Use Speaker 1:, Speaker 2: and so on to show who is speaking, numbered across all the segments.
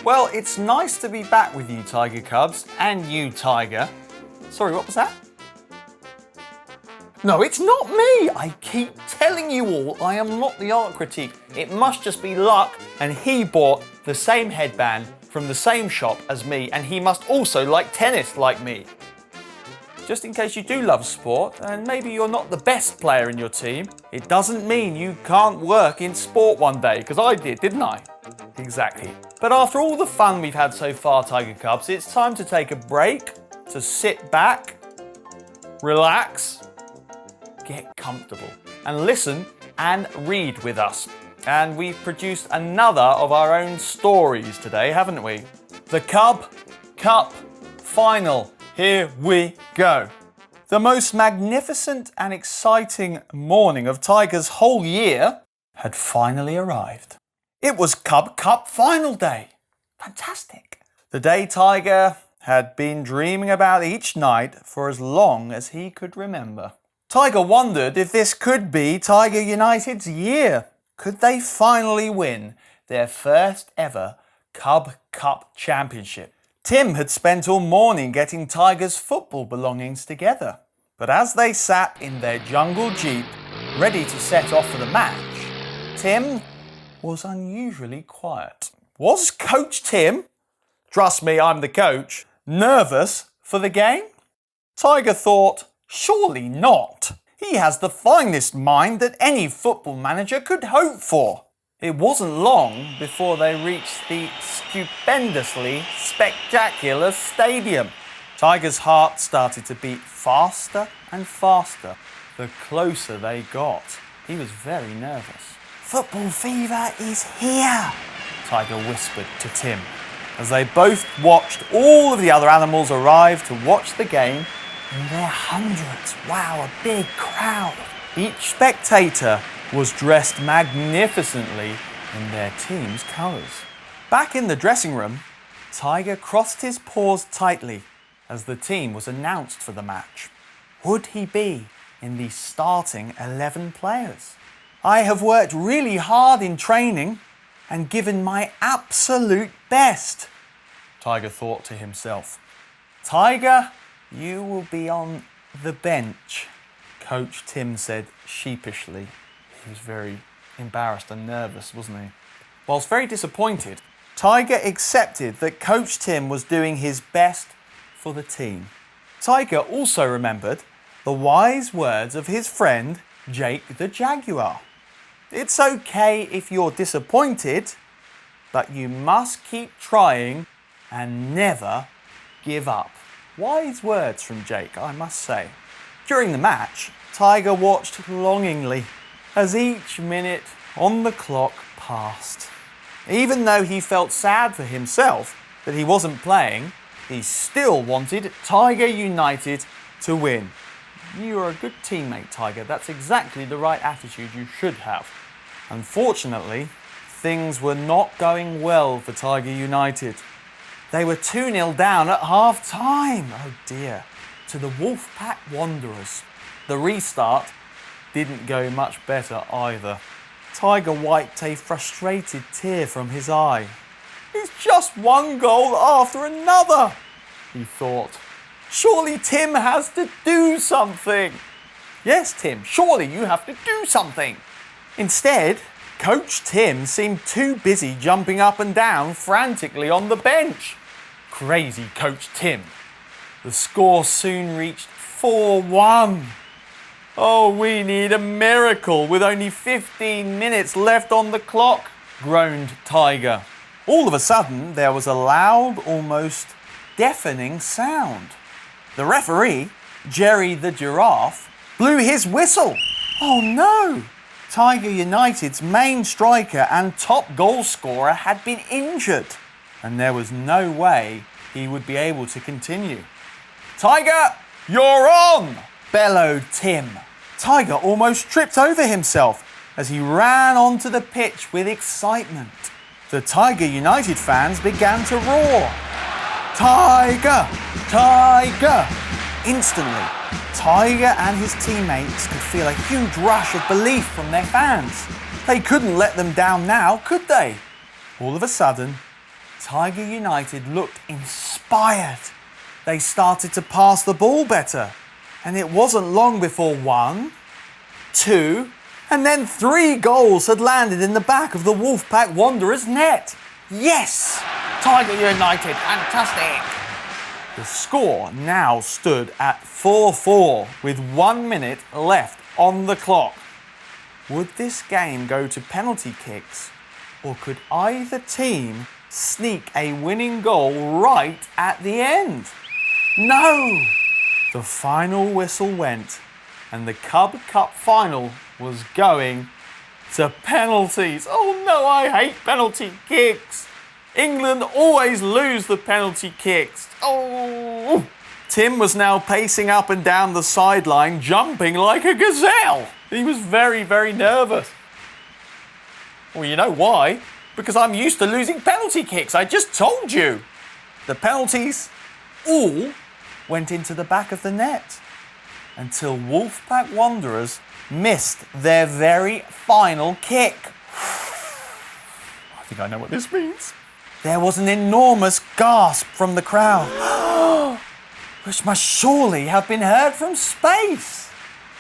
Speaker 1: Well, it's nice to be back with you, Tiger Cubs, and you, Tiger. Sorry, what was that? No, it's not me! I keep telling you all I am not the art critique. It must just be luck, and he bought the same headband from the same shop as me, and he must also like tennis like me. Just in case you do love sport, and maybe you're not the best player in your team, it doesn't mean you can't work in sport one day, because I did, didn't I? Exactly. But after all the fun we've had so far, Tiger Cubs, it's time to take a break, to sit back, relax, get comfortable, and listen and read with us. And we've produced another of our own stories today, haven't we? The Cub Cup Final. Here we go. The most magnificent and exciting morning of Tiger's whole year had finally arrived. It was Cub Cup Final day. Fantastic. The day Tiger had been dreaming about each night for as long as he could remember. Tiger wondered if this could be Tiger United's year. Could they finally win their first ever Cub Cup Championship? Tim had spent all morning getting Tiger's football belongings together. But as they sat in their jungle jeep, ready to set off for the match, Tim was unusually quiet. Was Coach Tim, trust me, I'm the coach, nervous for the game? Tiger thought, surely not. He has the finest mind that any football manager could hope for. It wasn't long before they reached the stupendously spectacular stadium. Tiger's heart started to beat faster and faster the closer they got. He was very nervous. Football fever is here, Tiger whispered to Tim, as they both watched all of the other animals arrive to watch the game in their hundreds. Wow, a big crowd. Each spectator was dressed magnificently in their team's colours. Back in the dressing room, Tiger crossed his paws tightly as the team was announced for the match. Would he be in the starting 11 players? I have worked really hard in training and given my absolute best, Tiger thought to himself. Tiger, you will be on the bench, Coach Tim said sheepishly. He was very embarrassed and nervous, wasn't he? Whilst very disappointed, Tiger accepted that Coach Tim was doing his best for the team. Tiger also remembered the wise words of his friend Jake the Jaguar. It's okay if you're disappointed, but you must keep trying and never give up. Wise words from Jake, I must say. During the match, Tiger watched longingly as each minute on the clock passed. Even though he felt sad for himself that he wasn't playing, he still wanted Tiger United to win. You are a good teammate, Tiger. That's exactly the right attitude you should have. Unfortunately, things were not going well for Tiger United. They were 2-0 down at half-time. Oh dear. To the Wolfpack Wanderers. The restart didn't go much better either. Tiger wiped a frustrated tear from his eye. It's just one goal after another, he thought. Surely Tim has to do something. Yes, Tim, surely you have to do something. Instead, Coach Tim seemed too busy jumping up and down frantically on the bench. Crazy Coach Tim. The score soon reached 4-1. Oh, we need a miracle with only 15 minutes left on the clock, groaned Tiger. All of a sudden, there was a loud, almost deafening sound. The referee, Jerry the Giraffe, blew his whistle. Oh no! Tiger United's main striker and top goal scorer had been injured, and there was no way he would be able to continue. Tiger, you're on! Bellowed Tim. Tiger almost tripped over himself as he ran onto the pitch with excitement. The Tiger United fans began to roar. Tiger! Tiger! Instantly, Tiger and his teammates could feel a huge rush of belief from their fans. They couldn't let them down now, could they? All of a sudden, Tiger United looked inspired. They started to pass the ball better. And it wasn't long before 1, 2, and then 3 goals had landed in the back of the Wolfpack Wanderers' net. Yes! Tiger United, fantastic! The score now stood at 4-4 with 1 minute left on the clock. Would this game go to penalty kicks, or could either team sneak a winning goal right at the end? No! The final whistle went, and the Cub Cup Final was going to penalties. Oh no, I hate penalty kicks. England always lose the penalty kicks. Oh! Tim was now pacing up and down the sideline, jumping like a gazelle. He was very, very nervous. Well, you know why? Because I'm used to losing penalty kicks. I just told you. The penalties all went into the back of the net until Wolfpack Wanderers missed their very final kick. I think I know what this means. There was an enormous gasp from the crowd, which must surely have been heard from space.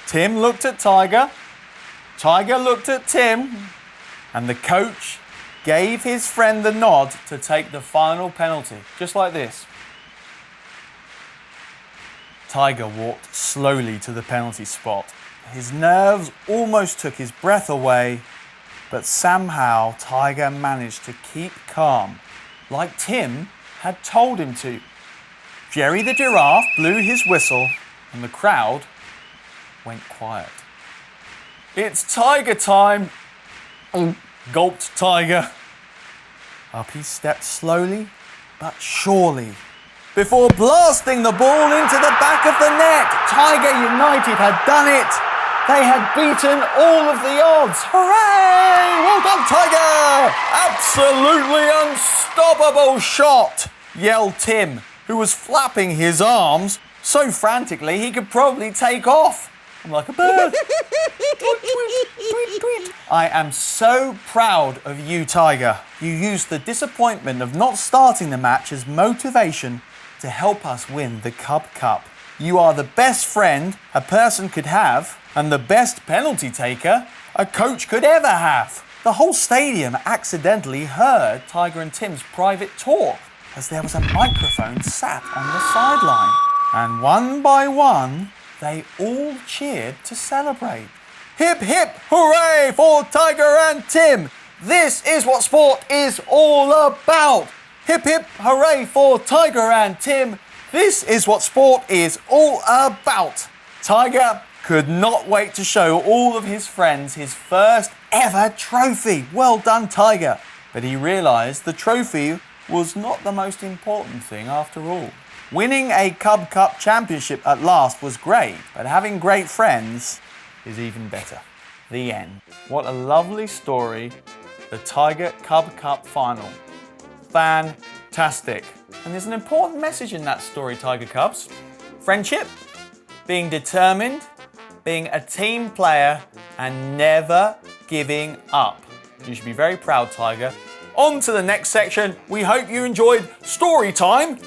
Speaker 1: Tim looked at Tiger, Tiger looked at Tim, and the coach gave his friend the nod to take the final penalty, just like this. Tiger walked slowly to the penalty spot. His nerves almost took his breath away, but somehow Tiger managed to keep calm, like Tim had told him to. Jerry the giraffe blew his whistle and the crowd went quiet. It's Tiger time, gulped Tiger. Up he stepped slowly but surely before blasting the ball into the back of the net. Tiger United had done it. They had beaten all of the odds. Hooray! Well done, Tiger! Absolutely unstoppable shot, yelled Tim, who was flapping his arms so frantically he could probably take off. I'm like a bird. Tweet, tweet, tweet, tweet. I am so proud of you, Tiger. You used the disappointment of not starting the match as motivation to help us win the Cub Cup. You are the best friend a person could have and the best penalty taker a coach could ever have. The whole stadium accidentally heard Tiger and Tim's private talk as there was a microphone sat on the sideline. And one by one, they all cheered to celebrate. Hip, hip, hooray for Tiger and Tim. This is what sport is all about. Hip, hip, hooray for Tiger and Tim. This is what sport is all about. Tiger could not wait to show all of his friends his first ever trophy. Well done, Tiger. But he realised the trophy was not the most important thing after all. Winning a Cub Cup championship at last was great, but having great friends is even better. The end. What a lovely story, the Tiger Cub Cup Final. Fantastic. And there's an important message in that story, Tiger Cubs. Friendship, being determined, being a team player, and never giving up. You should be very proud, Tiger. On to the next section. We hope you enjoyed story time.